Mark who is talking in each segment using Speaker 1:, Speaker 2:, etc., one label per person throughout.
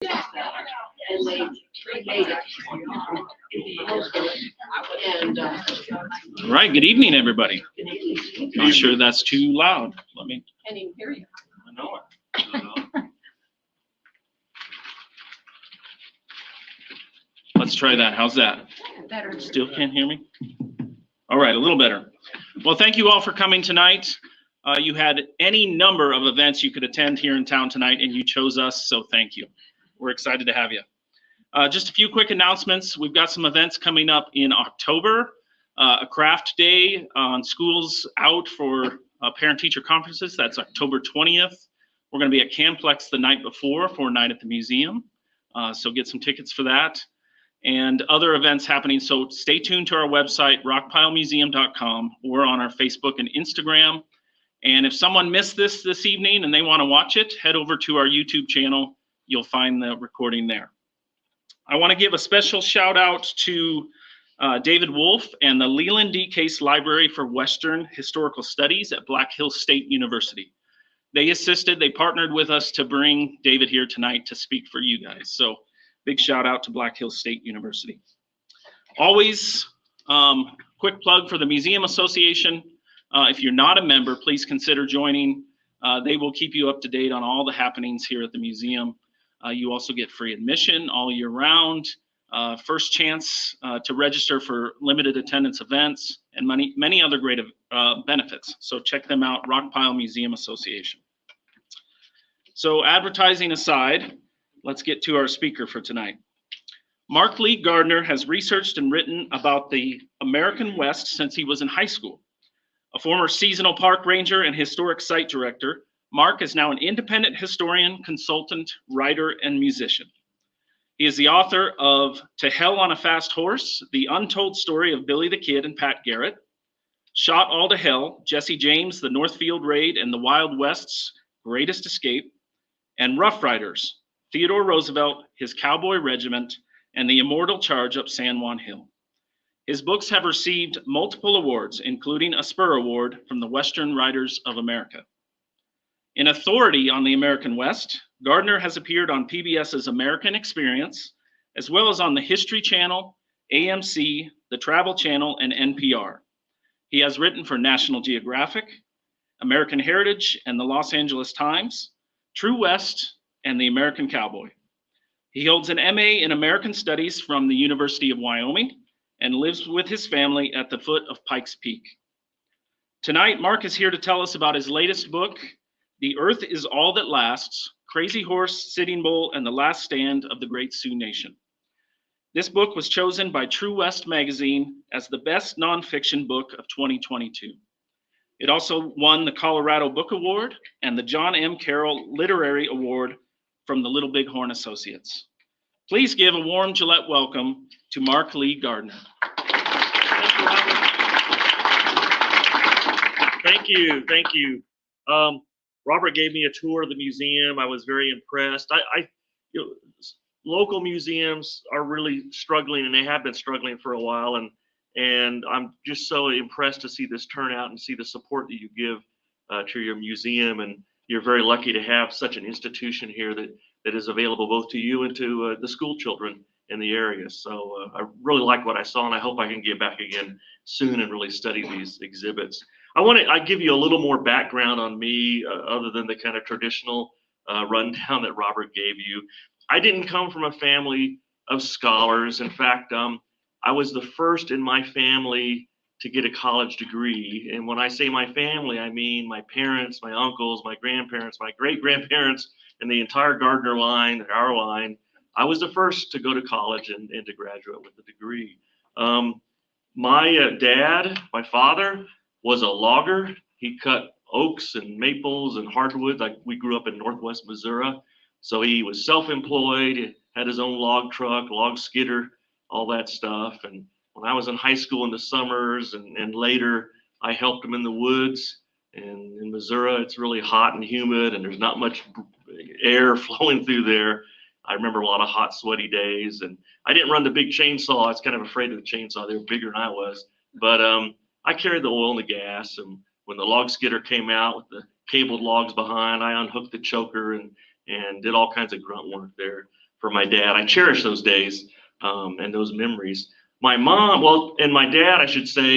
Speaker 1: And they made it. And
Speaker 2: All right, good evening, everybody. Not sure that's too loud. Let me.
Speaker 1: can't even hear you.
Speaker 2: I know it. Let's try that. How's that?
Speaker 1: Better.
Speaker 2: Still can't hear me? All right, a little better. Well, thank you all for coming tonight. You had any number of events you could attend here in town tonight, and you chose us, so thank you. We're excited to have you. Just a few quick announcements. We've got some events coming up in October. A craft day on schools out for parent-teacher conferences. That's October 20th. We're going to be at Camplex the night before for a night at the museum. So get some tickets for that. And other events happening. So stay tuned to our website, rockpilemuseum.com, or on our Facebook and Instagram. And if someone missed this evening and they want to watch it, head over to our YouTube channel. You'll find the recording there. I want to give a special shout out to David Wolf and the Leland D. Case Library for Western Historical Studies at Black Hills State University. They partnered with us to bring David here tonight to speak for you guys. So big shout out to Black Hills State University. Always, quick plug for the Museum Association. If you're not a member, please consider joining. They will keep you up to date on all the happenings here at the museum. You also get free admission all year round, first chance to register for limited attendance events, and many other great benefits. So check them out, Rockpile Museum Association. So advertising aside, let's get to our speaker for tonight. Mark Lee Gardner has researched and written about the American West since he was in high school. A former seasonal park ranger and historic site director, Mark is now an independent historian, consultant, writer, and musician. He is the author of To Hell on a Fast Horse, The Untold Story of Billy the Kid and Pat Garrett, Shot All to Hell, Jesse James, The Northfield Raid and the Wild West's Greatest Escape, and Rough Riders, Theodore Roosevelt, His Cowboy Regiment, and the Immortal Charge Up San Juan Hill. His books have received multiple awards, including a Spur Award from the Western Writers of America. In authority on the American West, Gardner has appeared on PBS's American Experience, as well as on the History Channel, AMC, the Travel Channel, and NPR. He has written for National Geographic, American Heritage, and the Los Angeles Times, True West, and the American Cowboy. He holds an MA in American Studies from the University of Wyoming and lives with his family at the foot of Pikes Peak. Tonight, Mark is here to tell us about his latest book, The Earth is All That Lasts, Crazy Horse, Sitting Bull, and the Last Stand of the Great Sioux Nation. This book was chosen by True West magazine as the best nonfiction book of 2022. It also won the Colorado Book Award and the John M. Carroll Literary Award from the Little Bighorn Associates. Please give a warm Gillette welcome to Mark Lee Gardner.
Speaker 3: Thank you. Robert gave me a tour of the museum. I was very impressed. Local museums are really struggling, and they have been struggling for a while. And I'm just so impressed to see this turnout and see the support that you give to your museum. And you're very lucky to have such an institution here that is available both to you and to the school children in the area. So I really like what I saw, and I hope I can get back again soon and really study these exhibits. I give you a little more background on me other than the kind of traditional rundown that Robert gave you. I didn't come from a family of scholars. In fact, I was the first in my family to get a college degree. And when I say my family, I mean my parents, my uncles, my grandparents, my great-grandparents, and the entire Gardner line, our line. I was the first to go to college and to graduate with a degree. My dad, my father, was a logger. He cut oaks and maples and hardwoods. We grew up in Northwest Missouri. So he was self-employed, had his own log truck, log skidder, all that stuff. And when I was in high school in the summers and later, I helped him in the woods. And in Missouri, it's really hot and humid, and there's not much air flowing through there. I remember a lot of hot, sweaty days. And I didn't run the big chainsaw. I was kind of afraid of the chainsaw. They were bigger than I was. But I carried the oil and the gas. And when the log skidder came out with the cabled logs behind, I unhooked the choker and did all kinds of grunt work there. my dad. I cherish those days and those memories. My mom, well, and my dad, I should say,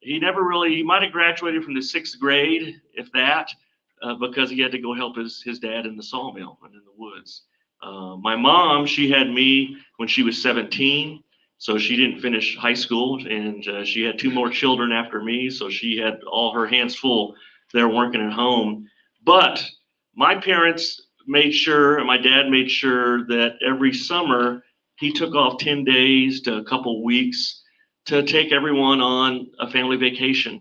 Speaker 3: he never really, he might have graduated from the 6th grade, if that, because he had to go help his dad in the sawmill and in the woods. My mom, she had me when she was 17, so she didn't finish high school, and she had 2 more children after me, so she had all her hands full there working at home. But my parents made sure, and my dad made sure that every summer he took off 10 days to a couple weeks to take everyone on a family vacation.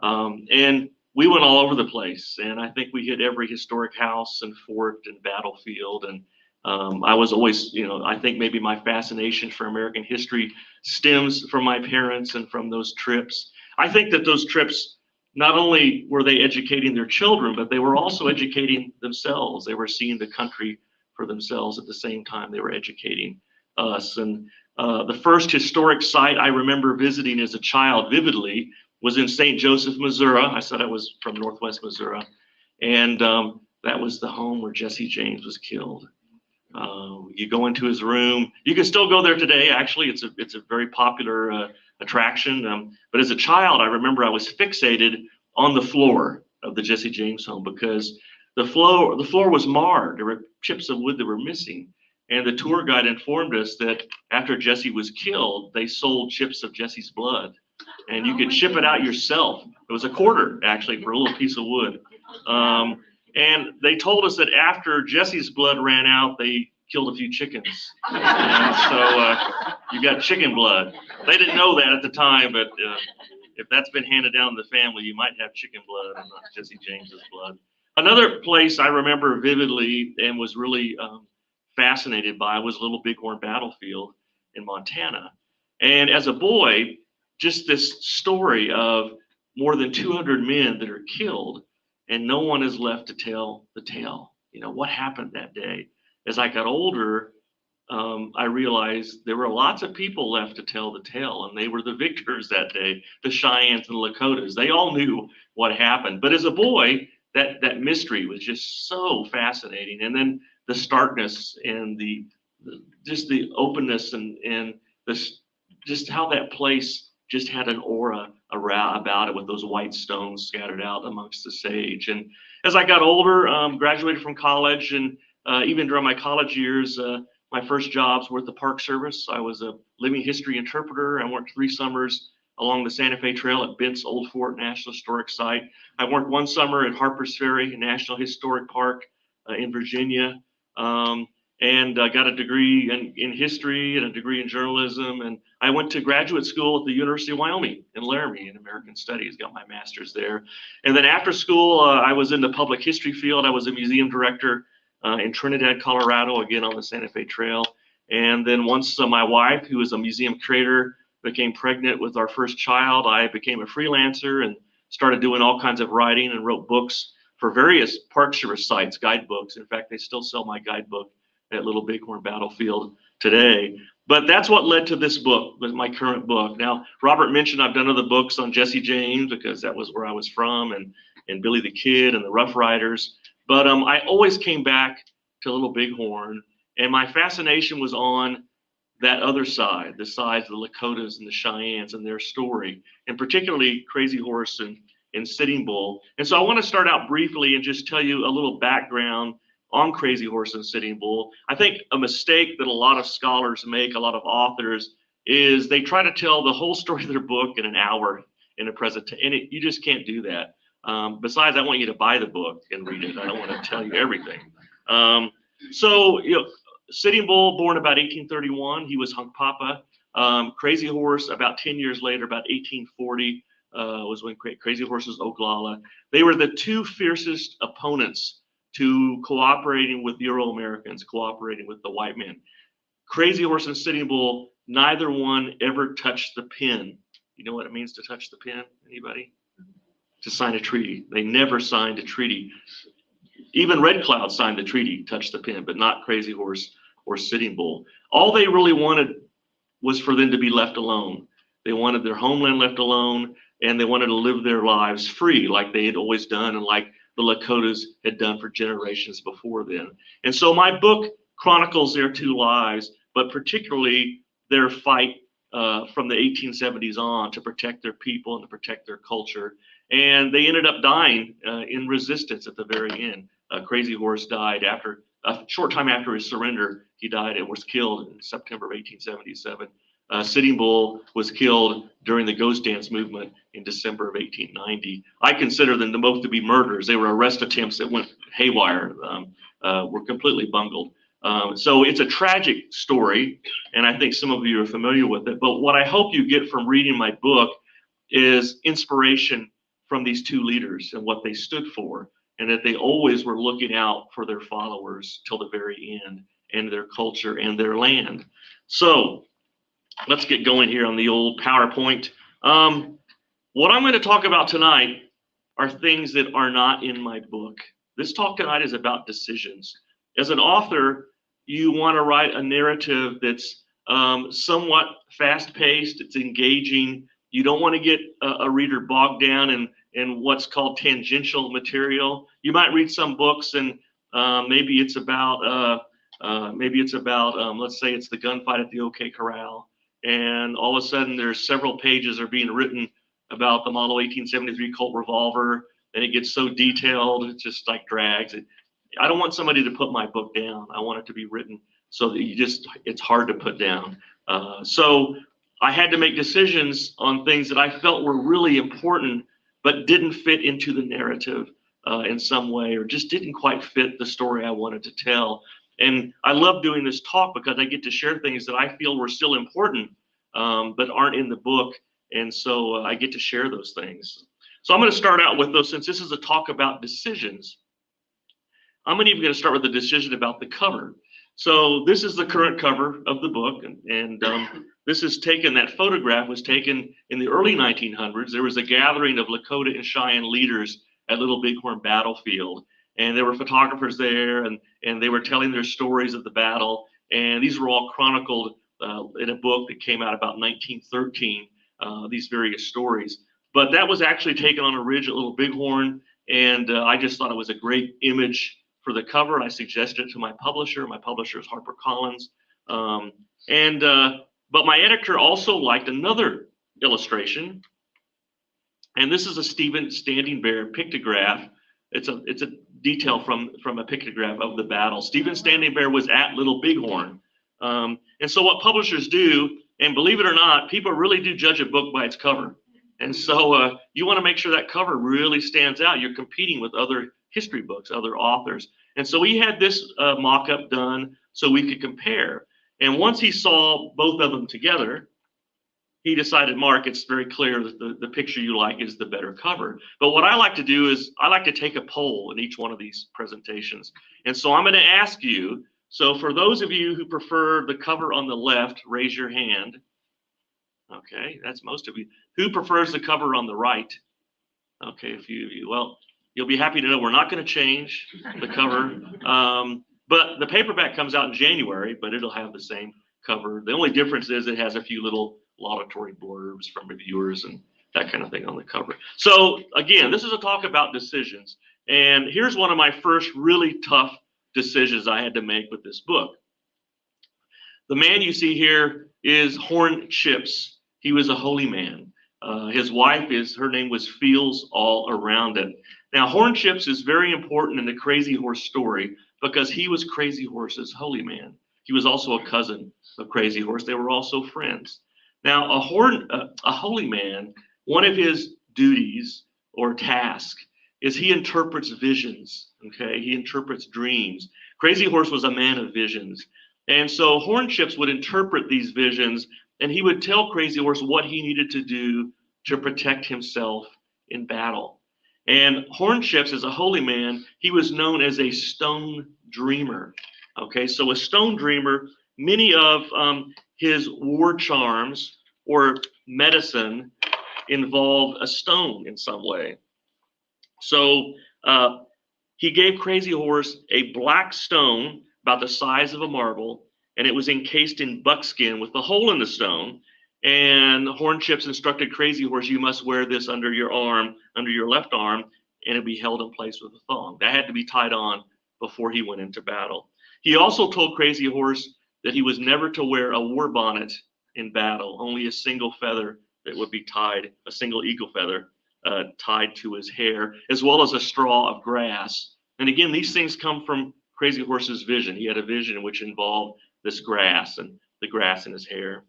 Speaker 3: And we went all over the place, and I think we hit every historic house and fort and battlefield. And I was always, you know, I think maybe my fascination for American history stems from my parents and from those trips. I think that those trips, not only were they educating their children, but they were also educating themselves. They were seeing the country for themselves at the same time they were educating us. And the first historic site I remember visiting as a child vividly was in St. Joseph, Missouri. I said I was from Northwest Missouri. And that was the home where Jesse James was killed. You go into his room. You can still go there today. Actually, it's a very popular attraction. But as a child, I remember I was fixated on the floor of the Jesse James home because the floor was marred. There were chips of wood that were missing. And the tour guide informed us that after Jesse was killed, they sold chips of Jesse's blood. And you could chip it out yourself. It was a quarter, actually, for a little piece of wood. And they told us that after Jesse's blood ran out, they killed a few chickens. And so you got chicken blood. They didn't know that at the time, but if that's been handed down in the family, you might have chicken blood and not Jesse James's blood. Another place I remember vividly and was really fascinated by was Little Bighorn Battlefield in Montana. And as a boy, just this story of more than 200 men that are killed and no one is left to tell the tale. You know, what happened that day? As I got older, I realized there were lots of people left to tell the tale, and they were the victors that day, the Cheyennes and the Lakotas. They all knew what happened. But as a boy, that mystery was just so fascinating. And then the starkness and just the openness and this, just how that place just had an aura about it with those white stones scattered out amongst the sage. And as I got older, graduated from college, and even during my college years, my first jobs were at the Park Service. I was a living history interpreter. I worked 3 summers along the Santa Fe Trail at Bent's Old Fort National Historic Site. I worked 1 summer at Harper's Ferry National Historic Park in Virginia. And I got a degree in history and a degree in journalism. And I went to graduate school at the University of Wyoming in Laramie in American Studies, got my master's there. And then after school, I was in the public history field. I was a museum director in Trinidad, Colorado, again on the Santa Fe Trail. And then once my wife, who was a museum curator, became pregnant with our first child, I became a freelancer and started doing all kinds of writing and wrote books for various Park Service sites, guidebooks. In fact, they still sell my guidebook at Little Bighorn Battlefield today. But that's what led to this book, my current book. Now, Robert mentioned I've done other books on Jesse James because that was where I was from, and Billy the Kid and the Rough Riders. But I always came back to Little Bighorn, and my fascination was on that other side, the sides of the Lakotas and the Cheyennes and their story, and particularly Crazy Horse and Sitting Bull. And so I want to start out briefly and just tell you a little background on Crazy Horse and Sitting Bull. I think a mistake that a lot of scholars make, a lot of authors, is they try to tell the whole story of their book in an hour in a presentation, and you just can't do that. Besides, I want you to buy the book and read it. I don't want to tell you everything. So, you know, Sitting Bull, born about 1831, he was Hunkpapa. Crazy Horse, about 10 years later, about 1840, was when Crazy Horse was Oglala. They were the 2 fiercest opponents to cooperating with the Euro-Americans, cooperating with the white men. Crazy Horse and Sitting Bull, neither one ever touched the pen. You know what it means to touch the pen? Anybody? To sign a treaty. They never signed a treaty. Even Red Cloud signed the treaty, touched the pen, but not Crazy Horse or Sitting Bull. All they really wanted was for them to be left alone. They wanted their homeland left alone, and they wanted to live their lives free like they had always done and like the Lakotas had done for generations before then. And so my book, chronicles their two lives, but particularly their fight from the 1870s on to protect their people and to protect their culture. And they ended up dying in resistance at the very end. Crazy Horse died after a short time after his surrender. He died and was killed in September of 1877. Sitting Bull was killed during the Ghost Dance movement in December of 1890. I consider them both to be murders. They were arrest attempts that went haywire, were completely bungled. So it's a tragic story, and I think some of you are familiar with it. But what I hope you get from reading my book is inspiration from these two leaders and what they stood for, and that they always were looking out for their followers till the very end, and their culture and their land. So let's get going here on the old PowerPoint. What I'm going to talk about tonight are things that are not in my book. This talk tonight is about decisions. As an author, you want to write a narrative that's somewhat fast-paced, it's engaging. You don't want to get a reader bogged down in what's called tangential material. You might read some books and maybe it's about, let's say it's the gunfight at the OK Corral, and all of a sudden there's several pages are being written about the Model 1873 Colt revolver, and it gets so detailed, it just like drags. I don't want somebody to put my book down. I want it to be written so that it's hard to put down. So I had to make decisions on things that I felt were really important, but didn't fit into the narrative in some way, or just didn't quite fit the story I wanted to tell. And I love doing this talk because I get to share things that I feel were still important, but aren't in the book. And so I get to share those things. So I'm going to start out with those, since this is a talk about decisions. I'm even going to start with a decision about the cover. So this is the current cover of the book, and this is taken, that photograph was taken in the early 1900s. There was a gathering of Lakota and Cheyenne leaders at Little Bighorn Battlefield, and there were photographers there, and they were telling their stories of the battle, and these were all chronicled in a book that came out about 1913, these various stories. But that was actually taken on a ridge at Little Bighorn, and I just thought it was a great image for the cover, and I suggested it to my publisher. My publisher is HarperCollins. But my editor also liked another illustration, and this is a Stephen Standing Bear pictograph. It's a detail from a pictograph of the battle. Stephen Standing Bear was at Little Bighorn. And so what publishers do, and believe it or not, people really do judge a book by its cover. And so you want to make sure that cover really stands out. You're competing with other history books, other authors. And so we had this mock-up done so we could compare. And once he saw both of them together, he decided, Mark, it's very clear that the picture you like is the better cover. But what I like to do is I like to take a poll in each one of these presentations. And so I'm going to ask you, so for those of you who prefer the cover on the left, raise your hand. Okay, that's most of you. Who prefers the cover on the right? Okay, a few of you. Well, you'll be happy to know we're not going to change the cover. But the paperback comes out in January, but it'll have the same cover. The only difference is it has a few little laudatory blurbs from reviewers and that kind of thing on the cover. So again, this is a talk about decisions. And here's one of my first really tough decisions I had to make with this book. The man you see here is Horn Chips. He was a holy man. His wife her name was Fields All Around It. Now, Horn Chips is very important in the Crazy Horse story because he was Crazy Horse's holy man. He was also a cousin of Crazy Horse. They were also friends. Now, a holy man, one of his duties or tasks is he interprets visions, okay? He interprets dreams. Crazy Horse was a man of visions. And so Horn Chips would interpret these visions, and he would tell Crazy Horse what he needed to do to protect himself in battle. And Horn Chips, as a holy man, he was known as a stone dreamer. Okay, so a stone dreamer, many of his war charms or medicine involved a stone in some way. So he gave Crazy Horse a black stone about the size of a marble, and it was encased in buckskin with a hole in the stone. And Horn Chips instructed Crazy Horse, you must wear this under your arm, under your left arm, and it'd be held in place with a thong. That had to be tied on before he went into battle. He also told Crazy Horse that he was never to wear a war bonnet in battle, only a single feather that would be tied, a single eagle feather tied to his hair, as well as a straw of grass. And again, these things come from Crazy Horse's vision. He had a vision which involved this grass and the grass in his hair.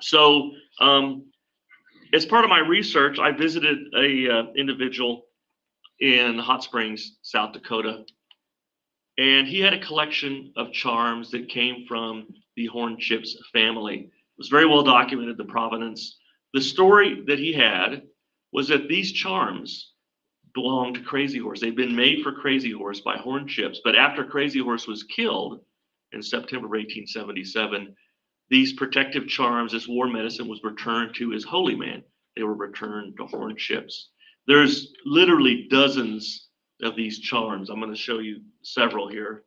Speaker 3: So as part of my research, I visited a individual in Hot Springs, South Dakota, and he had a collection of charms that came from the Horn Chips family. It was very well documented, the provenance. The story that he had was that these charms belonged to Crazy Horse. They'd been made for Crazy Horse by Horn Chips, but after Crazy Horse was killed in September 1877, these protective charms, this war medicine, was returned to his holy man. They were returned to Horn Chips. There's literally dozens of these charms. I'm going to show you several here.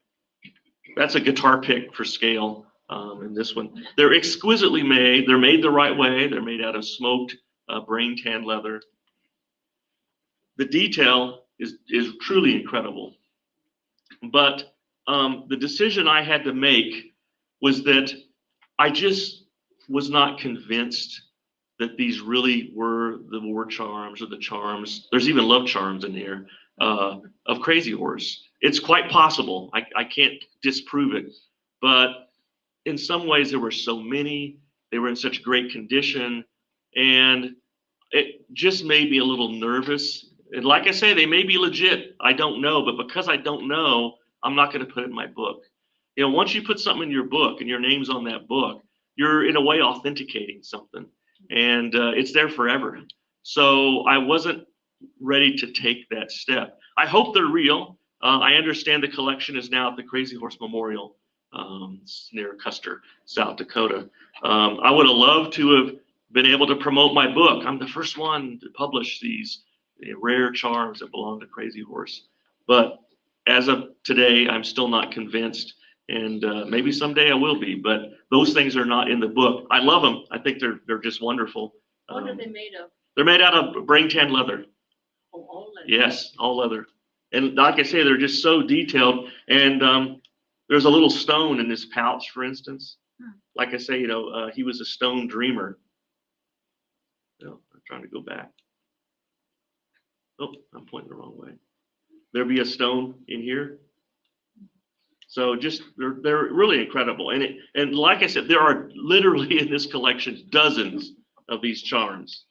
Speaker 3: That's a guitar pick for scale in this one. They're exquisitely made. They're made the right way. They're made out of smoked brain tan leather. The detail is truly incredible. But the decision I had to make was that I just was not convinced that these really were the war charms or the charms. There's even love charms in here of Crazy Horse. It's quite possible. I can't disprove it. But in some ways, there were so many. They were in such great condition. And it just made me a little nervous. And like I say, they may be legit. I don't know. But because I don't know, I'm not going to put it in my book. You know, once you put something in your book and your name's on that book, you're in a way authenticating something. And it's there forever. So I wasn't ready to take that step. I hope they're real. I understand the collection is now at the Crazy Horse Memorial near Custer, South Dakota. I would have loved to have been able to promote my book. I'm the first one to publish these rare charms that belong to Crazy Horse. But as of today, I'm still not convinced. And maybe someday I will be, but those things are not in the book. I love them. I think they're just wonderful.
Speaker 1: What are they made of?
Speaker 3: They're made out of brain tan leather.
Speaker 1: Oh, all leather.
Speaker 3: Yes, all leather. And like I say, they're just so detailed. And there's a little stone in this pouch, for instance. Like I say, he was a stone dreamer. No, I'm trying to go back. Oh, I'm pointing the wrong way. There'll be a stone in here. So just they're really incredible, and like I said, there are literally in this collection dozens of these charms.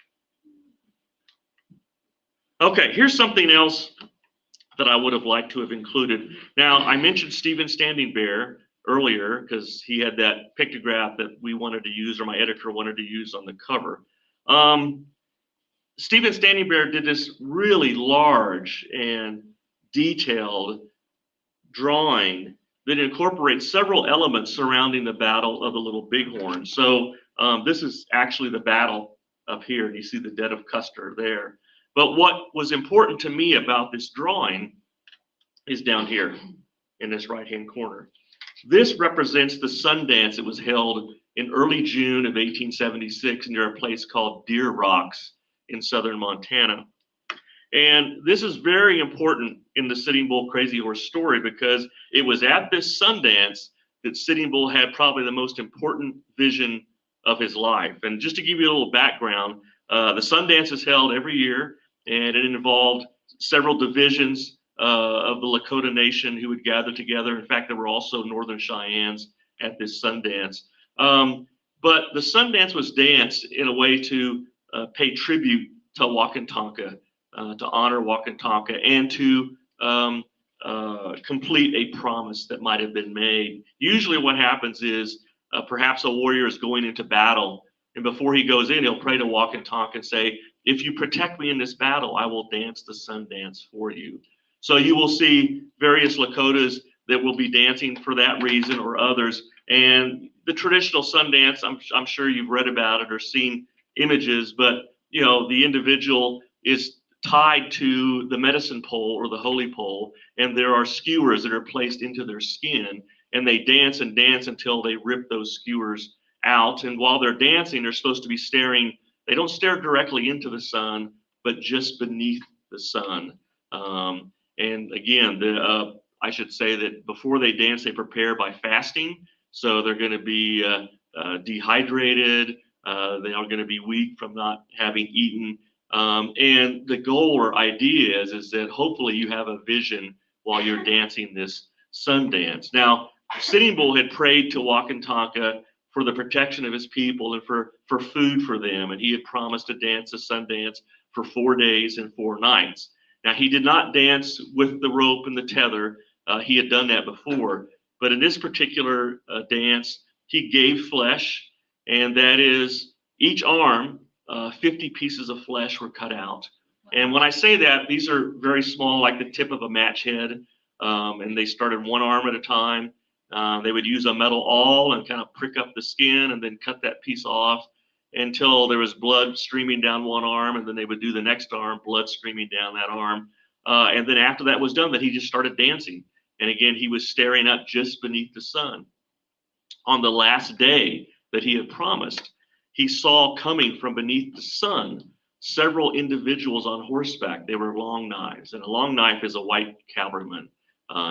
Speaker 3: Okay, here's something else that I would have liked to have included. Now I mentioned Stephen Standing Bear earlier because he had that pictograph that we wanted to use, or my editor wanted to use on the cover. Stephen Standing Bear did this really large and detailed drawing that incorporates several elements surrounding the Battle of the Little Bighorn. So this is actually the battle up here, and you see the dead of Custer there. But what was important to me about this drawing is down here in this right-hand corner. This represents the Sundance that was held in early June of 1876 near a place called Deer Rocks in southern Montana. And this is very important in the Sitting Bull Crazy Horse story because it was at this Sundance that Sitting Bull had probably the most important vision of his life. And just to give you a little background, the Sundance is held every year, and it involved several divisions of the Lakota Nation who would gather together. In fact, there were also Northern Cheyennes at this Sundance. But the Sundance was danced in a way to pay tribute to Wakantanka, to honor Wakantanka, and to complete a promise that might have been made. Usually what happens is perhaps a warrior is going into battle, and before he goes in, he'll pray to Wakantanka and say, if you protect me in this battle, I will dance the Sundance for you. So you will see various Lakotas that will be dancing for that reason or others. And the traditional Sundance, I'm sure you've read about it or seen images, but the individual is tied to the medicine pole or the holy pole, and there are skewers that are placed into their skin, and they dance and dance until they rip those skewers out. And while they're dancing, they're supposed to be staring. They don't stare directly into the sun, but just beneath the sun. And again, I should say that before they dance, they prepare by fasting. So they're going to be dehydrated. They are going to be weak from not having eaten. And the goal or idea is that hopefully you have a vision while you're dancing this Sundance. Now, Sitting Bull had prayed to Wakantanka for the protection of his people and for food for them. And he had promised to dance a Sundance for 4 days and 4 nights. Now, he did not dance with the rope and the tether. He had done that before. But in this particular dance, he gave flesh, and that is each arm, 50 pieces of flesh were cut out. And when I say that, these are very small, like the tip of a match head, and they started one arm at a time. They would use a metal awl and kind of prick up the skin and then cut that piece off until there was blood streaming down one arm, and then they would do the next arm, blood streaming down that arm. And then after that was done, then he just started dancing. And again, he was staring up just beneath the sun. On the last day that he had promised, he saw coming from beneath the sun several individuals on horseback. They were long knives, and a long knife is a white cavalryman.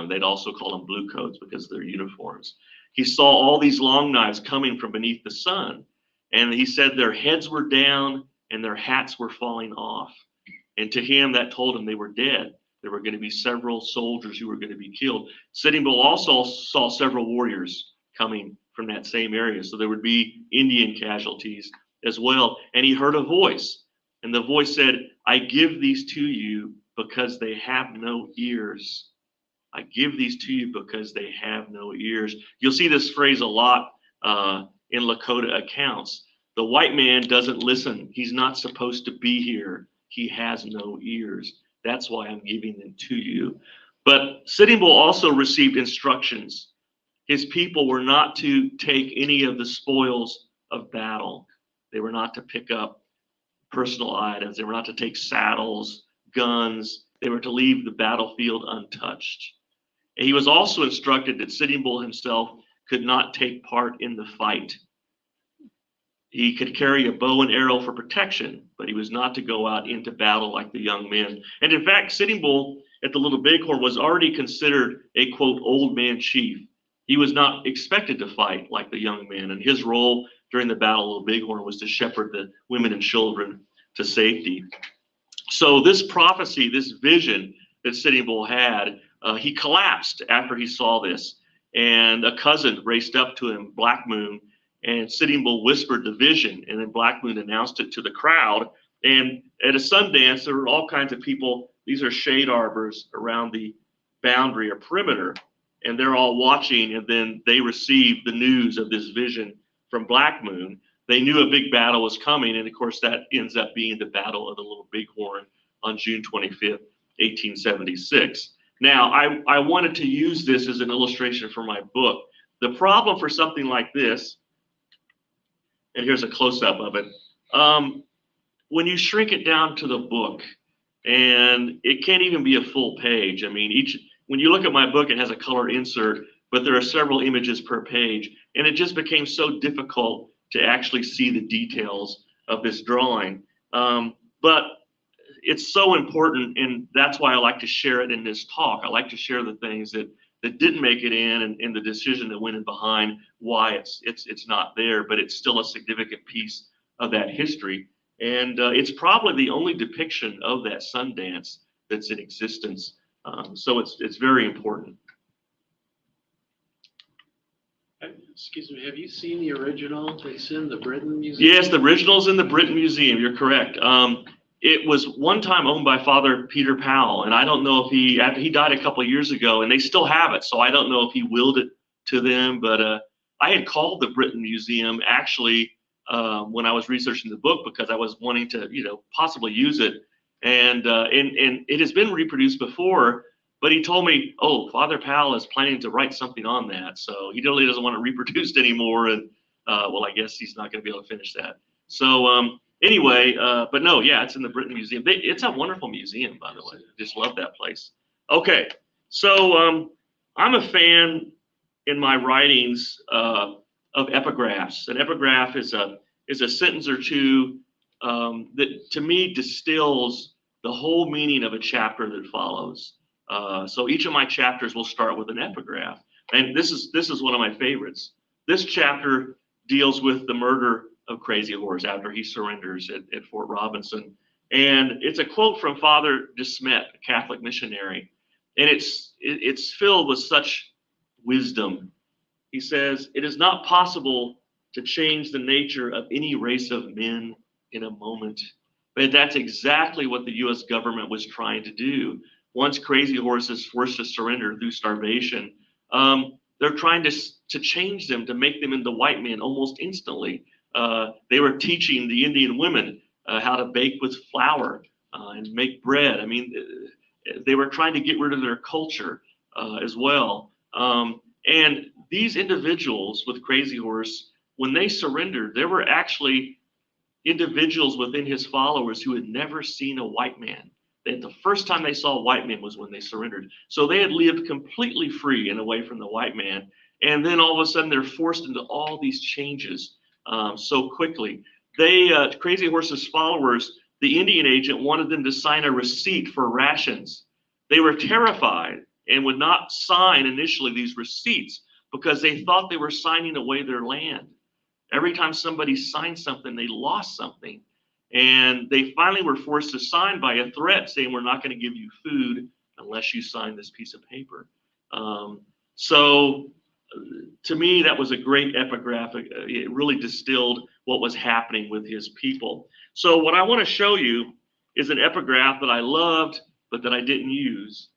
Speaker 3: They'd also call them blue coats because of their uniforms. He saw all these long knives coming from beneath the sun, and he said their heads were down and their hats were falling off. And to him, that told him they were dead. There were going to be several soldiers who were going to be killed. Sitting Bull also saw several warriors coming from that same area. So there would be Indian casualties as well. And he heard a voice, and the voice said, "I give these to you because they have no ears. I give these to you because they have no ears." You'll see this phrase a lot in Lakota accounts. The white man doesn't listen. He's not supposed to be here. He has no ears. That's why I'm giving them to you. But Sitting Bull also received instructions. His people were not to take any of the spoils of battle. They were not to pick up personal items. They were not to take saddles, guns. They were to leave the battlefield untouched. And he was also instructed that Sitting Bull himself could not take part in the fight. He could carry a bow and arrow for protection, but he was not to go out into battle like the young men. And in fact, Sitting Bull at the Little Bighorn was already considered a, quote, old man chief. He was not expected to fight like the young men, and his role during the Battle of Little Bighorn was to shepherd the women and children to safety. So this prophecy, this vision that Sitting Bull had, he collapsed after he saw this, and a cousin raced up to him, Black Moon, and Sitting Bull whispered the vision, and then Black Moon announced it to the crowd. And at a Sundance, there were all kinds of people. These are shade arbors around the boundary or perimeter, and they're all watching, and then they received the news of this vision from Black Moon. They knew a big battle was coming, and of course that ends up being the Battle of the Little Bighorn on June 25th, 1876. Now, I wanted to use this as an illustration for my book. The problem for something like this, and here's a close-up of it, when you shrink it down to the book, and it can't even be a full page. I mean, when you look at my book, it has a color insert, but there are several images per page, and it just became so difficult to actually see the details of this drawing. But it's so important, and that's why I like to share it in this talk. I like to share the things that didn't make it in, and the decision that went in behind why it's not there, but it's still a significant piece of that history. And it's probably the only depiction of that Sundance that's in existence. So it's very important.
Speaker 4: Excuse me, have you seen the original that's in the Britain Museum?
Speaker 3: Yes, the original's in the Britain Museum. You're correct. It was one time owned by Father Peter Powell, and I don't know if after he died a couple of years ago, and they still have it, so I don't know if he willed it to them, but I had called the Britain Museum actually when I was researching the book because I was wanting to, possibly use it, and it has been reproduced before, but he told me, oh, Father Powell is planning to write something on that, so he really doesn't want it reproduced anymore, and well, I guess he's not going to be able to finish that. So anyway, but no, yeah, it's in the Britain Museum. It's a wonderful museum, by the way. I just love that place. Okay, so I'm a fan in my writings of epigraphs. An epigraph is a sentence or two that, to me, distills the whole meaning of a chapter that follows. So each of my chapters will start with an epigraph. And this is one of my favorites. This chapter deals with the murder of Crazy Horse after he surrenders at Fort Robinson. And it's a quote from Father de Smet, a Catholic missionary. And it's filled with such wisdom. He says, "It is not possible to change the nature of any race of men in a moment." But that's exactly what the U.S. government was trying to do. Once Crazy Horse is forced to surrender through starvation, they're trying to change them, to make them into white men almost instantly. They were teaching the Indian women how to bake with flour and make bread. I mean, they were trying to get rid of their culture as well. And these individuals with Crazy Horse, when they surrendered, there were actually individuals within his followers who had never seen a white man. The first time they saw a white man was when they surrendered. So they had lived completely free and away from the white man. And then all of a sudden they're forced into all these changes so quickly. Crazy Horse's followers, the Indian agent wanted them to sign a receipt for rations. They were terrified and would not sign initially these receipts because they thought they were signing away their land. Every time somebody signed something, they lost something. And they finally were forced to sign by a threat saying, "We're not going to give you food unless you sign this piece of paper." So to me, that was a great epigraph. It really distilled what was happening with his people. So what I want to show you is an epigraph that I loved, but that I didn't use.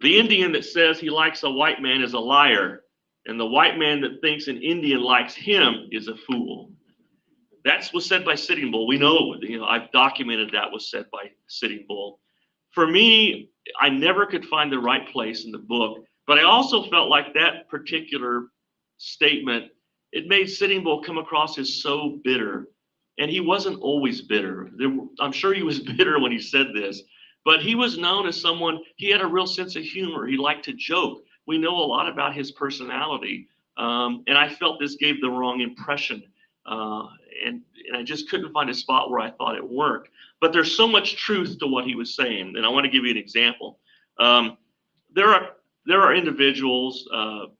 Speaker 3: "The Indian that says he likes a white man is a liar, and the white man that thinks an Indian likes him is a fool." That was said by Sitting Bull. We know, I've documented that was said by Sitting Bull. For me, I never could find the right place in the book, but I also felt like that particular statement, it made Sitting Bull come across as so bitter. And he wasn't always bitter. I'm sure he was bitter when he said this, but he was known as someone, he had a real sense of humor. He liked to joke. We know a lot about his personality. And I felt this gave the wrong impression. And I just couldn't find a spot where I thought it worked. But there's so much truth to what he was saying. And I want to give you an example. There are individuals,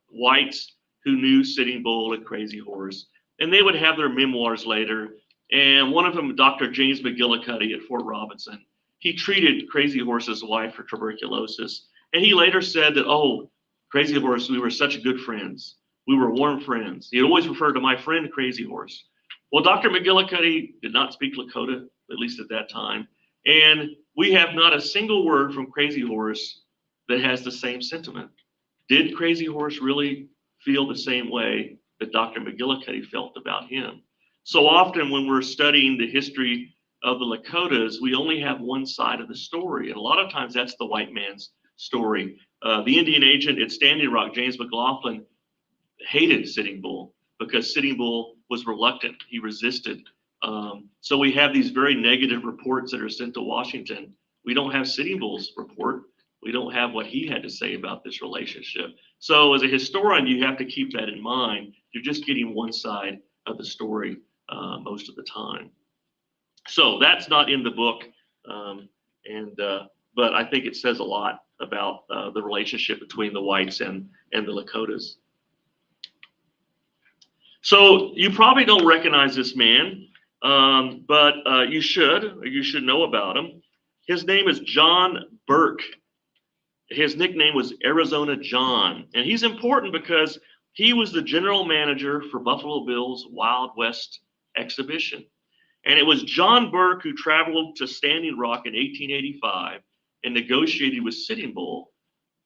Speaker 3: whites, who knew Sitting Bull and Crazy Horse, and they would have their memoirs later. And one of them, Dr. James McGillicuddy at Fort Robinson, he treated Crazy Horse's wife for tuberculosis. And he later said that, "Oh, Crazy Horse, we were such good friends. We were warm friends. He always referred to my friend Crazy Horse." Well, Dr. McGillicuddy did not speak Lakota, at least at that time. And we have not a single word from Crazy Horse that has the same sentiment. Did Crazy Horse really feel the same way that Dr. McGillicuddy felt about him? So often when we're studying the history of the Lakotas, we only have one side of the story. And a lot of times that's the white man's story. The Indian agent at Standing Rock, James McLaughlin, hated Sitting Bull because Sitting Bull was reluctant. He resisted. So we have these very negative reports that are sent to Washington. We don't have Sitting Bull's report. We don't have what he had to say about this relationship. So as a historian, you have to keep that in mind. You're just getting one side of the story most of the time. So that's not in the book, but I think it says a lot about the relationship between the whites and the Lakotas. So you probably don't recognize this man, but you should know about him. His name is John Burke. His nickname was Arizona John, and he's important because he was the general manager for Buffalo Bill's Wild West exhibition. And it was John Burke who traveled to Standing Rock in 1885 and negotiated with Sitting Bull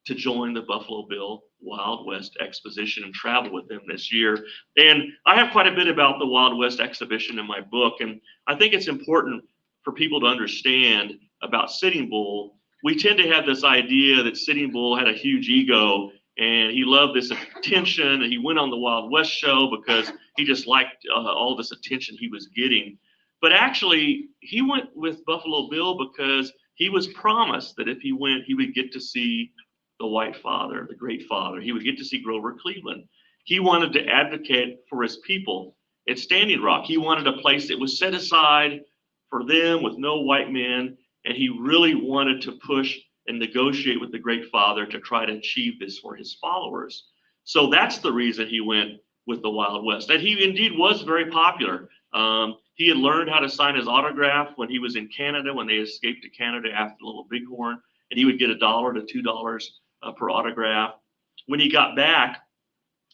Speaker 3: to join the Buffalo Bill Wild West exposition and travel with them this year. And I have quite a bit about the Wild West exhibition in my book, and I think it's important for people to understand about Sitting Bull. We tend to have this idea that Sitting Bull had a huge ego and he loved this attention, and he went on the Wild West show because he just liked all this attention he was getting. But actually, he went with Buffalo Bill because he was promised that if he went, he would get to see the White Father, the Great Father. He would get to see Grover Cleveland. He wanted to advocate for his people at Standing Rock. He wanted a place that was set aside for them with no white men, and he really wanted to push and negotiate with the Great Father to try to achieve this for his followers. So that's the reason he went with the Wild West. And he indeed was very popular. He had learned how to sign his autograph when he was in Canada, when they escaped to Canada after Little Bighorn, and he would get $1 to $2 per autograph. When he got back,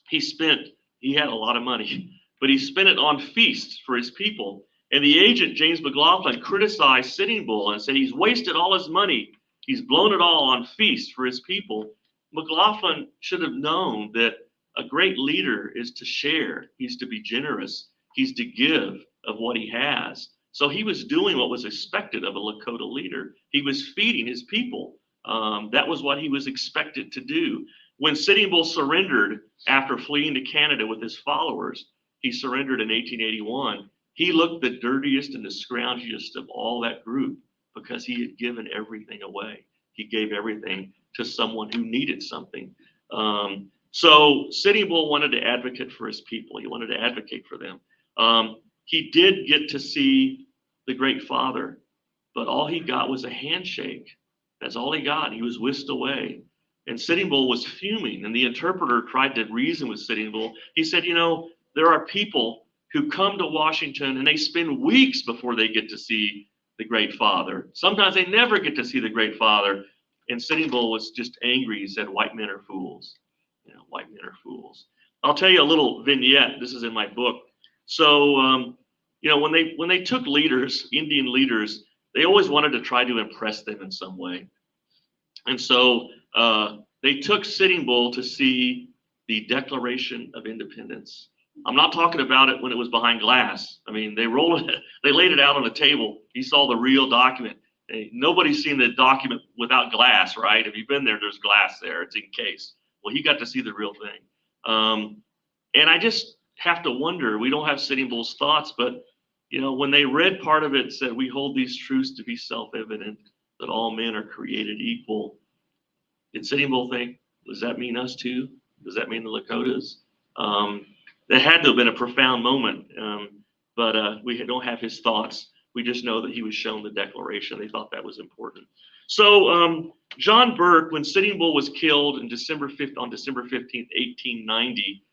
Speaker 3: he had a lot of money, but he spent it on feasts for his people. And the agent, James McLaughlin, criticized Sitting Bull and said he's wasted all his money. He's blown it all on feasts for his people. McLaughlin should have known that a great leader is to share. He's to be generous. He's to give of what he has. So he was doing what was expected of a Lakota leader. He was feeding his people. That was what he was expected to do. When Sitting Bull surrendered after fleeing to Canada with his followers, he surrendered in 1881. He looked the dirtiest and the scroungiest of all that group because he had given everything away. He gave everything to someone who needed something. So Sitting Bull wanted to advocate for his people. He wanted to advocate for them. He did get to see the Great Father, but all he got was a handshake. That's all he got. He was whisked away. And Sitting Bull was fuming, and the interpreter tried to reason with Sitting Bull. He said, you know, there are people who come to Washington and they spend weeks before they get to see the Great Father. Sometimes they never get to see the Great Father. And Sitting Bull was just angry. He said, white men are fools. You know, white men are fools. I'll tell you a little vignette. This is in my book. So, you know, when they took leaders, Indian leaders, they always wanted to try to impress them in some way. And so they took Sitting Bull to see the Declaration of Independence. I'm not talking about it when it was behind glass. I mean, they laid it out on the table. He saw the real document. Hey, nobody's seen the document without glass, right? If you've been there, there's glass there. It's encased. Well, he got to see the real thing. And I just have to wonder, we don't have Sitting Bull's thoughts, but, you know, when they read part of it, it said, we hold these truths to be self-evident, that all men are created equal. Did Sitting Bull think, does that mean us too? Does that mean the Lakotas? That had to have been a profound moment, but we don't have his thoughts. We just know that he was shown the Declaration. They thought that was important. So John Burke, when Sitting Bull was killed on December 15th, 1890,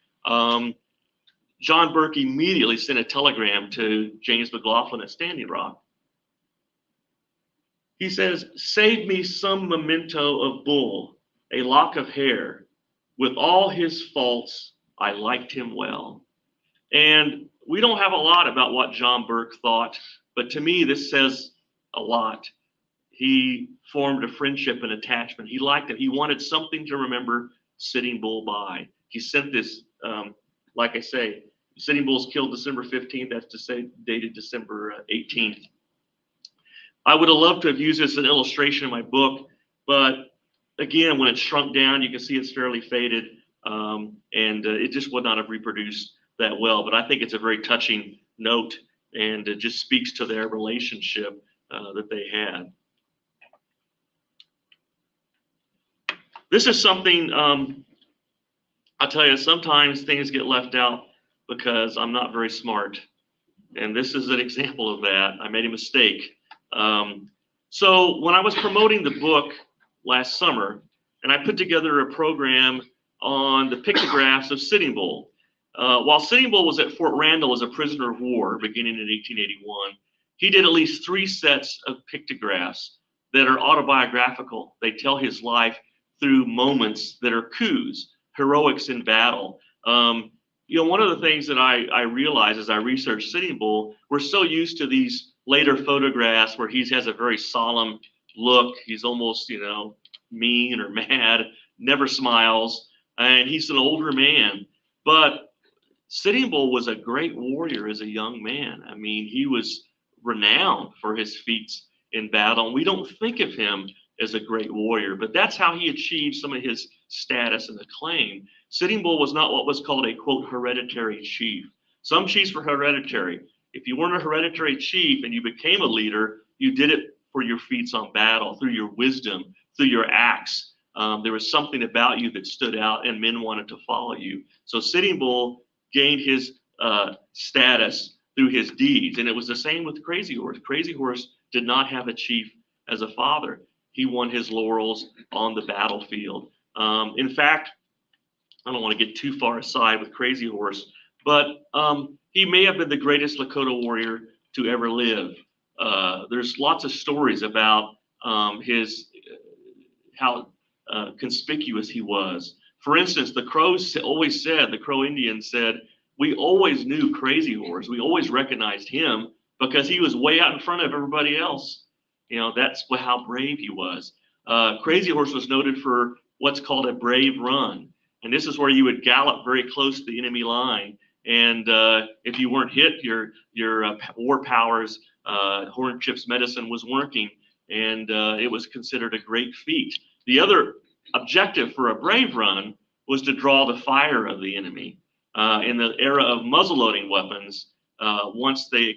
Speaker 3: John Burke immediately sent a telegram to James McLaughlin at Standing Rock. He says, save me some memento of Bull, a lock of hair. With all his faults, I liked him well. And we don't have a lot about what John Burke thought, but to me, this says a lot. He formed a friendship and attachment. He liked it. He wanted something to remember Sitting Bull by. He sent this, like I say, Sitting Bull's killed December 15th. That's to say, dated December 18th. I would have loved to have used this as an illustration in my book, but again, when it's shrunk down, you can see it's fairly faded, and it just would not have reproduced that well. But I think it's a very touching note, and it just speaks to their relationship that they had. This is something, I'll tell you, sometimes things get left out because I'm not very smart. And this is an example of that. I made a mistake. So when I was promoting the book last summer, and I put together a program on the pictographs of Sitting Bull. While Sitting Bull was at Fort Randall as a prisoner of war beginning in 1881, he did at least 3 sets of pictographs that are autobiographical. They tell his life through moments that are coups, heroics in battle. You know, one of the things that I realized as I researched Sitting Bull, we're so used to these later photographs where he has a very solemn look. He's almost, you know, mean or mad, never smiles, and he's an older man. But Sitting Bull was a great warrior as a young man. I mean, he was renowned for his feats in battle. And we don't think of him as a great warrior, but that's how he achieved some of his status and acclaim. Sitting Bull was not what was called a, quote, hereditary chief. Some chiefs were hereditary. If you weren't a hereditary chief and you became a leader, you did it for your feats on battle, through your wisdom, through your acts. There was something about you that stood out and men wanted to follow you. So Sitting Bull gained his status through his deeds. And it was the same with Crazy Horse. Crazy Horse did not have a chief as a father. he won his laurels on the battlefield. In fact, I don't want to get too far aside with Crazy Horse, but he may have been the greatest Lakota warrior to ever live. There's lots of stories about how conspicuous he was. For instance, the Crows always said, the Crow Indians said, we always knew Crazy Horse. We always recognized him because he was way out in front of everybody else. You know, that's how brave he was. Crazy Horse was noted for what's called a brave run. And this is where you would gallop very close to the enemy line. And if you weren't hit, your war powers, Horn Chip's medicine was working. And it was considered a great feat. The other objective for a brave run was to draw the fire of the enemy. In the era of muzzleloading weapons, once they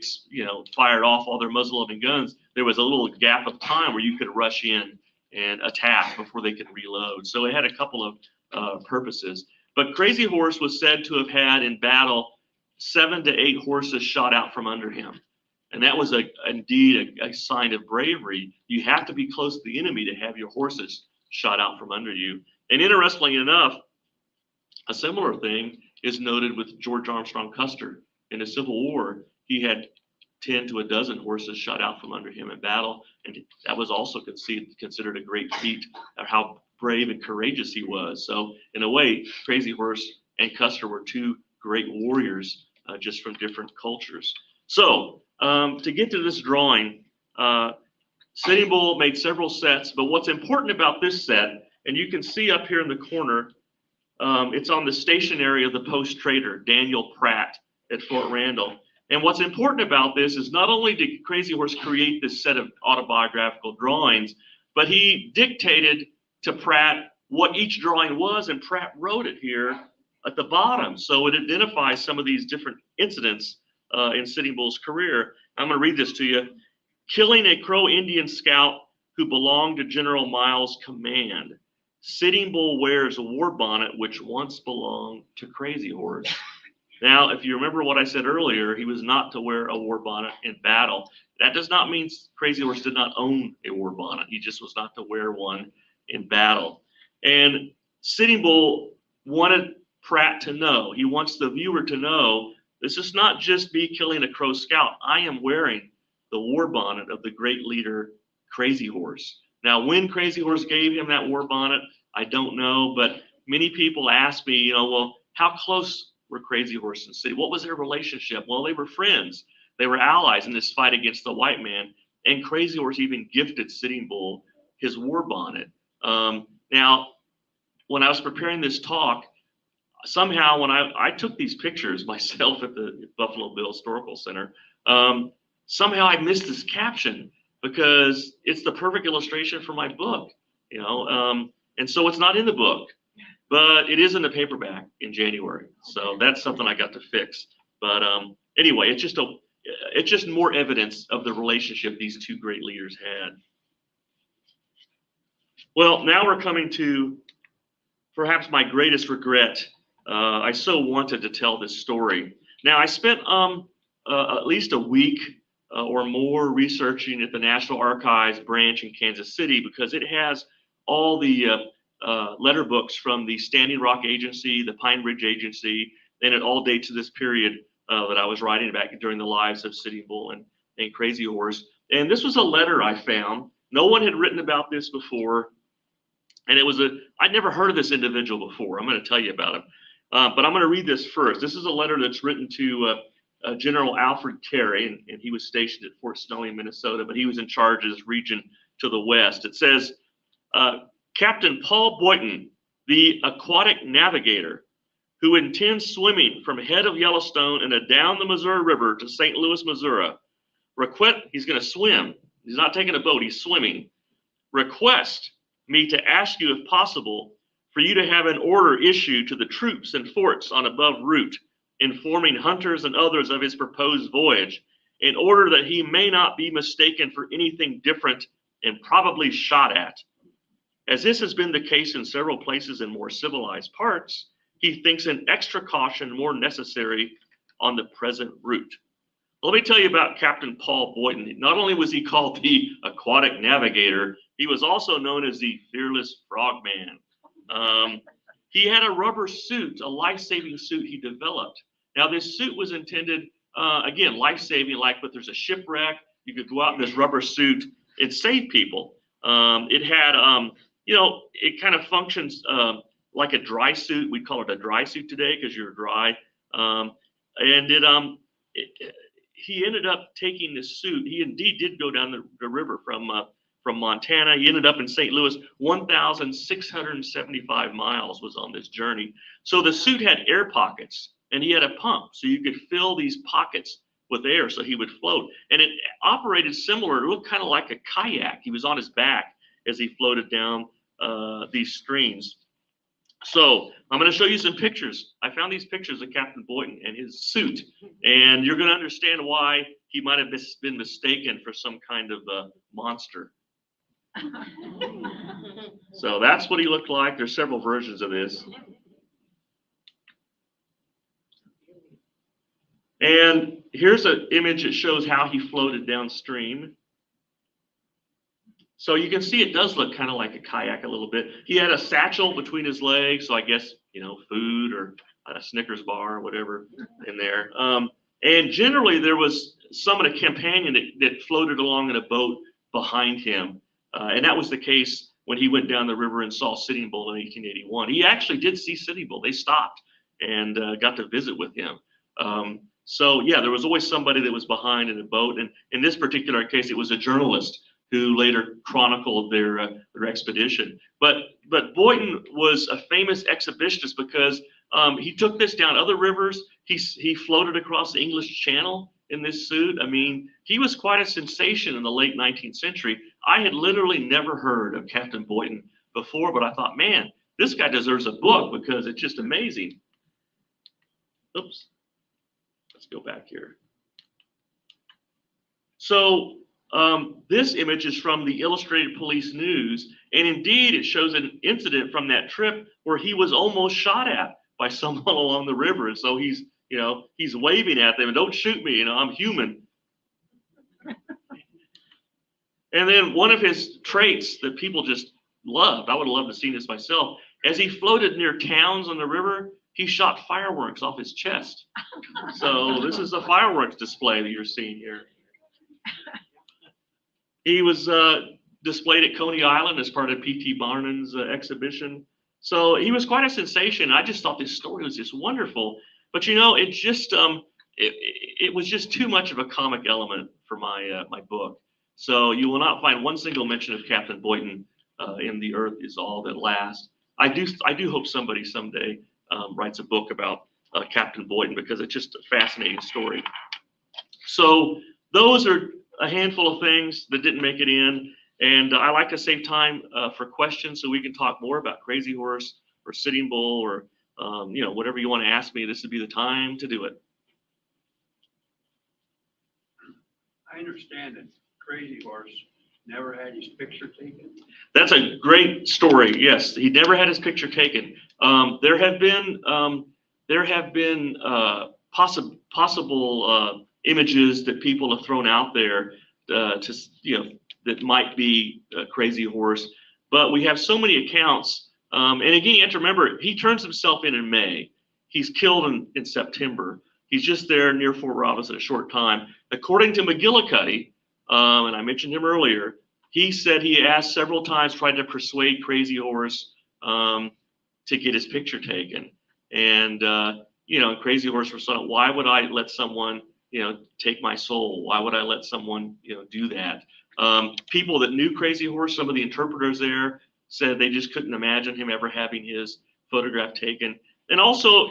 Speaker 3: fired off all their muzzleloading guns, there was a little gap of time where you could rush in and attack before they could reload. So it had a couple of purposes. But Crazy Horse was said to have had in battle 7 to 8 horses shot out from under him. And that was indeed a sign of bravery. You have to be close to the enemy to have your horses shot out from under you. And interestingly enough, a similar thing is noted with George Armstrong Custer. In the Civil War, he had 10 to a dozen horses shot out from under him in battle. And that was also considered a great feat of how brave and courageous he was. So in a way, Crazy Horse and Custer were two great warriors, just from different cultures. So to get to this drawing, Sitting Bull made several sets, but what's important about this set, and you can see up here in the corner, it's on the stationery of the Post Trader, Daniel Pratt at Fort Randall. And what's important about this is not only did Crazy Horse create this set of autobiographical drawings, but he dictated to Pratt what each drawing was, and Pratt wrote it here at the bottom. So it identifies some of these different incidents in Sitting Bull's career. I'm going to read this to you. Killing a Crow Indian scout who belonged to General Miles' command. Sitting Bull wears a war bonnet which once belonged to Crazy Horse. Now, if you remember what I said earlier, he was not to wear a war bonnet in battle. That does not mean Crazy Horse did not own a war bonnet. He just was not to wear one in battle. And Sitting Bull wanted Pratt to know, he wants the viewer to know, this is not just me killing a Crow scout. I am wearing the war bonnet of the great leader, Crazy Horse. Now, when Crazy Horse gave him that war bonnet, I don't know, but many people ask me, well, how close were Crazy Horse and City? What was their relationship? Well, they were friends. They were allies in this fight against the white man. And Crazy Horse even gifted Sitting Bull his war bonnet. Now, when I was preparing this talk, somehow when I took these pictures myself at the Buffalo Bill Historical Center, somehow I missed this caption because it's the perfect illustration for my book, and so it's not in the book. But it is in the paperback in January, so that's something I got to fix. But anyway, it's just more evidence of the relationship these two great leaders had. Well, now we're coming to perhaps my greatest regret. I so wanted to tell this story. Now, I spent at least a week or more researching at the National Archives branch in Kansas City because it has all the letter books from the Standing Rock Agency, the Pine Ridge Agency, and it all dates to this period that I was writing back during the lives of Sitting Bull and Crazy Horse. And this was a letter I found. No one had written about this before. And I'd never heard of this individual before. I'm going to tell you about him. But I'm going to read this first. This is a letter that's written to General Alfred Terry, and he was stationed at Fort Snelling, Minnesota, but he was in charge of this region to the west. It says, Captain Paul Boynton, the aquatic navigator, who intends swimming from head of Yellowstone and down the Missouri River to St. Louis, Missouri. He's going to swim. He's not taking a boat. He's swimming. Request me to ask you, if possible, for you to have an order issued to the troops and forts on above route, informing hunters and others of his proposed voyage, in order that he may not be mistaken for anything different and probably shot at. As this has been the case in several places in more civilized parts, he thinks an extra caution more necessary on the present route. Let me tell you about Captain Paul Boynton. Not only was he called the aquatic navigator, he was also known as the fearless frogman. He had a rubber suit, a life-saving suit he developed. Now, this suit was intended, again, life-saving, like if there's a shipwreck, you could go out in this rubber suit and save people. It had, it kind of functions like a dry suit. We call it a dry suit today because you're dry. He ended up taking this suit. He indeed did go down the river from Montana. He ended up in St. Louis. 1,675 miles was on this journey. So the suit had air pockets, and he had a pump, so you could fill these pockets with air so he would float. And it operated similar. It looked kind of like a kayak. He was on his back as he floated down these streams. So I'm going to show you some pictures. I found these pictures of Captain Boynton and his suit, and you're going to understand why he might have been mistaken for some kind of monster. So that's what he looked like. There's several versions of this. And here's an image that shows how he floated downstream. So you can see it does look kind of like a kayak a little bit. He had a satchel between his legs, so I guess, food or a Snickers bar or whatever in there. And generally there was someone, a companion that floated along in a boat behind him. And that was the case when he went down the river and saw Sitting Bull in 1881. He actually did see Sitting Bull. They stopped and got to visit with him. So yeah, there was always somebody that was behind in a boat. And in this particular case, it was a journalist who later chronicled their expedition. But Boynton was a famous exhibitionist because he took this down other rivers. He floated across the English Channel in this suit. I mean, he was quite a sensation in the late 19th century. I had literally never heard of Captain Boynton before, but I thought, man, this guy deserves a book because it's just amazing. Oops. Let's go back here. So this image is from the Illustrated Police News, and indeed it shows an incident from that trip where he was almost shot at by someone along the river. And so he's waving at them, and don't shoot me, I'm human. And then one of his traits that people just loved, I would have loved to see this myself, as he floated near towns on the river, he shot fireworks off his chest. So this is a fireworks display that you're seeing here. He was displayed at Coney Island as part of P.T. Barnum's exhibition. So he was quite a sensation. I just thought this story was just wonderful. But it just it was just too much of a comic element for my my book. So you will not find one single mention of Captain Boynton in The Earth Is All That Lasts. I do hope somebody someday writes a book about Captain Boynton because it's just a fascinating story. So those are a handful of things that didn't make it in, and I like to save time for questions so we can talk more about Crazy Horse or Sitting Bull or whatever you want to ask me. This would be the time to do it.
Speaker 4: I understand that Crazy Horse never had his picture taken.
Speaker 3: That's a great story. Yes, he never had his picture taken. There have been possible images that people have thrown out there that might be a Crazy Horse, but we have so many accounts. And again, you have to remember, he turns himself in May. He's killed in September. He's just there near Fort Robinson a short time. According to McGillicuddy, and I mentioned him earlier, he said he asked several times, tried to persuade Crazy Horse to get his picture taken. And, Crazy Horse was saying, why would I let someone, take my soul? Why would I let someone, do that? People that knew Crazy Horse, some of the interpreters there, said they just couldn't imagine him ever having his photograph taken. And also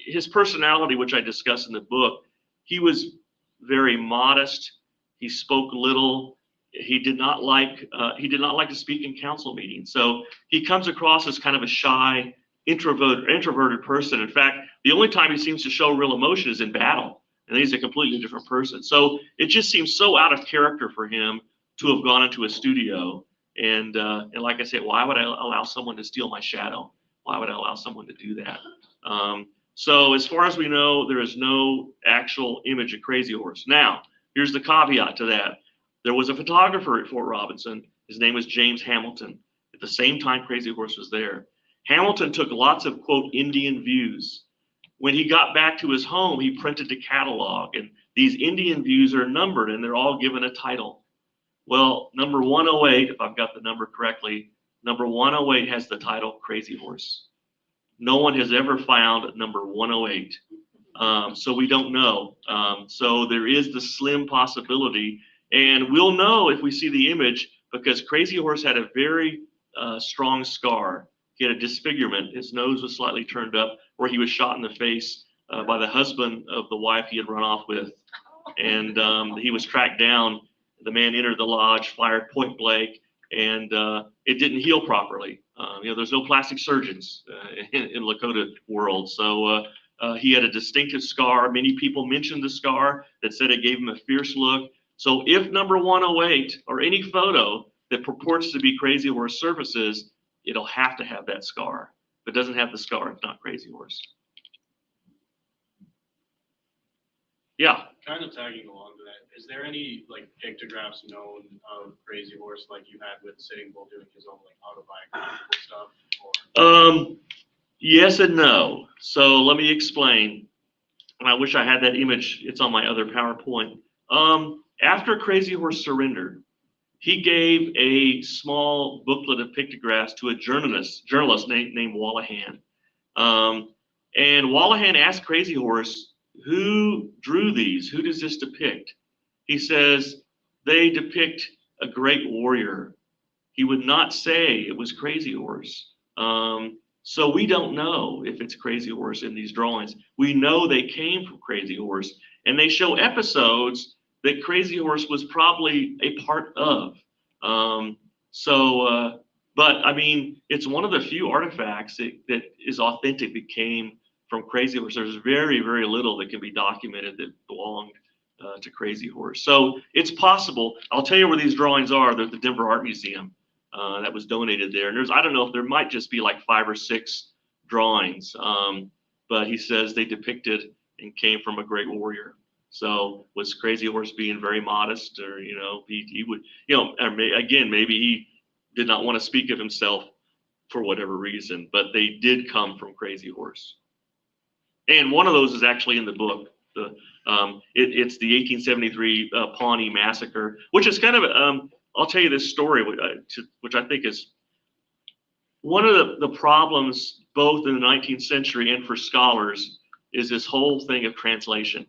Speaker 3: his personality, which I discuss in the book, he was very modest. He spoke little. He did not like to speak in council meetings. So he comes across as kind of a shy, introverted person. In fact, the only time he seems to show real emotion is in battle, and he's a completely different person. So it just seems so out of character for him to have gone into a studio. And like I said, why would I allow someone to steal my shadow? Why would I allow someone to do that? So as far as we know, there is no actual image of Crazy Horse. Now, here's the caveat to that. There was a photographer at Fort Robinson. His name was James Hamilton. At the same time Crazy Horse was there. Hamilton took lots of, quote, Indian views. When he got back to his home, he printed a catalog, and these Indian views are numbered, and they're all given a title. Well, number 108, if I've got the number correctly, number 108 has the title Crazy Horse. No one has ever found number 108. So we don't know. So there is the slim possibility, and we'll know if we see the image, because Crazy Horse had a very strong scar. He had a disfigurement. His nose was slightly turned up, where he was shot in the face by the husband of the wife he had run off with. And he was tracked down. The man entered the lodge, fired point blank, and it didn't heal properly. There's no plastic surgeons in Lakota world. So he had a distinctive scar. Many people mentioned the scar that said it gave him a fierce look. So if number 108 or any photo that purports to be Crazy Horse surfaces, it'll have to have that scar. If it doesn't have the scar, it's not Crazy Horse. Yeah.
Speaker 5: Kind of tagging along to that, is there any like pictographs known of Crazy Horse like you had with Sitting Bull doing his own like autobiographical stuff? Or?
Speaker 3: Yes and no. So let me explain. And I wish I had that image. It's on my other PowerPoint. After Crazy Horse surrendered, he gave a small booklet of pictographs to a journalist named Wallahan. And Wallahan asked Crazy Horse, who drew these? Who does this depict? He says, they depict a great warrior. He would not say it was Crazy Horse. So we don't know if it's Crazy Horse in these drawings. We know they came from Crazy Horse, and they show episodes that Crazy Horse was probably a part of. But I mean, it's one of the few artifacts that is authentic that came from Crazy Horse. There's very, very little that can be documented that belonged to Crazy Horse. So it's possible. I'll tell you where these drawings are. They're at the Denver Art Museum that was donated there. And I don't know if there might just be like 5 or 6 drawings, but he says they depicted and came from a great warrior. So was Crazy Horse being very modest, or, he would, again, maybe he did not want to speak of himself for whatever reason, but they did come from Crazy Horse. And one of those is actually in the book. It's the 1873 Pawnee Massacre, which is kind of, I'll tell you this story, which I think is one of the problems both in the 19th century and for scholars is this whole thing of translation.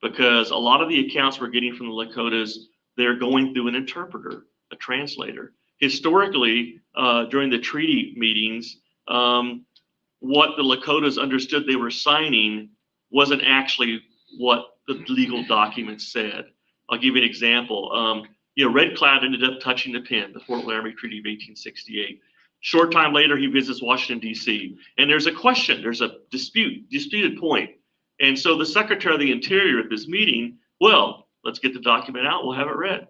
Speaker 3: Because a lot of the accounts we're getting from the Lakotas, they're going through an interpreter, a translator. Historically, during the treaty meetings, what the Lakotas understood they were signing wasn't actually what the legal documents said. I'll give you an example. Red Cloud ended up touching the pen, the Fort Laramie Treaty of 1868. Short time later, he visits Washington, D.C. And there's a question, there's a disputed point. And so the Secretary of the Interior at this meeting, well, let's get the document out, we'll have it read.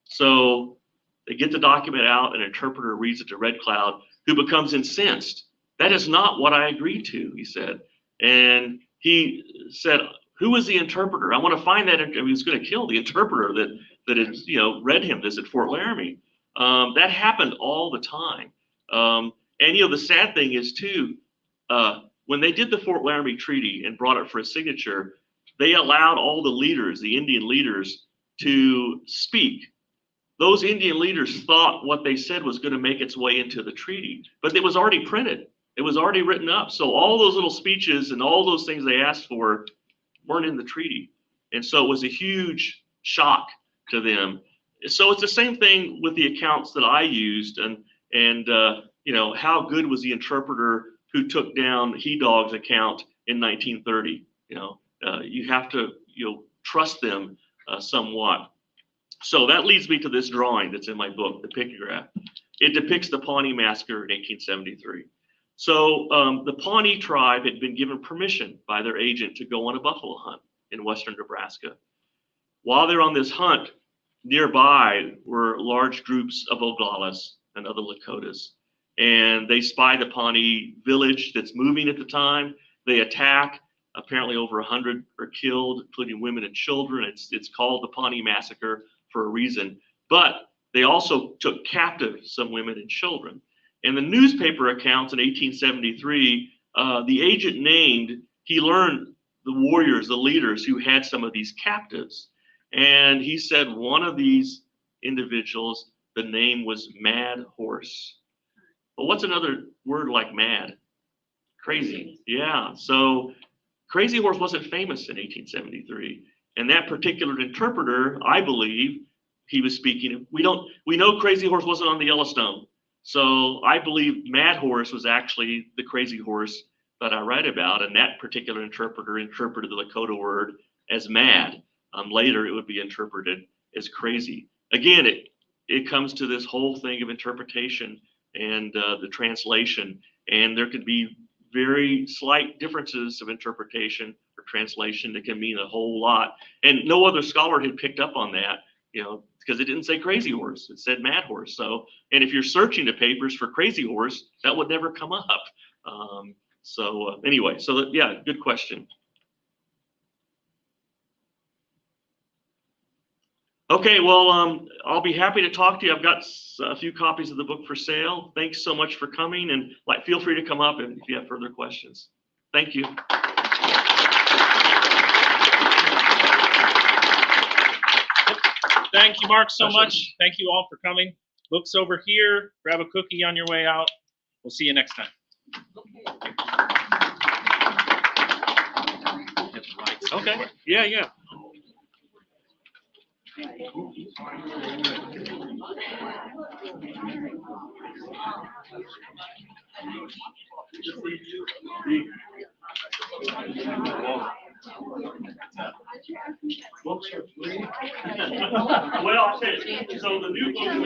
Speaker 3: So they get the document out, an interpreter reads it to Red Cloud, who becomes incensed. That is not what I agreed to, he said. And he said, who is the interpreter? I want to find that. He was going to kill the interpreter that had, read him this at Fort Laramie. That happened all the time. And, the sad thing is too, when they did the Fort Laramie Treaty and brought it for a signature, they allowed all the leaders, the Indian leaders, to speak. Those Indian leaders thought what they said was going to make its way into the treaty, but it was already printed. It was already written up. So all those little speeches and all those things they asked for weren't in the treaty. And so it was a huge shock to them. So it's the same thing with the accounts that I used, and how good was the interpreter who took down He Dog's account in 1930? You have to trust them somewhat. So that leads me to this drawing that's in my book, the pictograph. It depicts the Pawnee Massacre in 1873. So the Pawnee tribe had been given permission by their agent to go on a buffalo hunt in western Nebraska. While they're on this hunt, nearby were large groups of Oglalas and other Lakotas. And they spy the Pawnee village that's moving at the time. They attack. Apparently over 100 are killed, including women and children. It's called the Pawnee Massacre for a reason. But they also took captive some women and children. And the newspaper accounts in 1873, the agent named, he learned the warriors, the leaders who had some of these captives. And he said one of these individuals, the name was Mad Horse. Well, what's another word like mad? Crazy. Yeah. So Crazy Horse wasn't famous in 1873. And that particular interpreter, I believe, he was speaking. We know Crazy Horse wasn't on the Yellowstone. So I believe Mad Horse was actually the Crazy Horse that I read about. And that particular interpreter interpreted the Lakota word as mad. Later, it would be interpreted as crazy. Again, it comes to this whole thing of interpretation and the translation. And there could be very slight differences of interpretation or translation that can mean a whole lot. And no other scholar had picked up on that, because it didn't say Crazy Horse, it said Mad Horse. So, and if you're searching the papers for Crazy Horse, that would never come up. Anyway, yeah, good question. Okay, well, I'll be happy to talk to you. I've got a few copies of the book for sale. Thanks so much for coming, and feel free to come up if you have further questions. Thank you.
Speaker 2: Thank you, Mark, so much. Thank you all for coming. Book's over here. Grab a cookie on your way out. We'll see you next time. Okay. Yeah.
Speaker 3: Books are free. Well, I'll tell you, so the new book is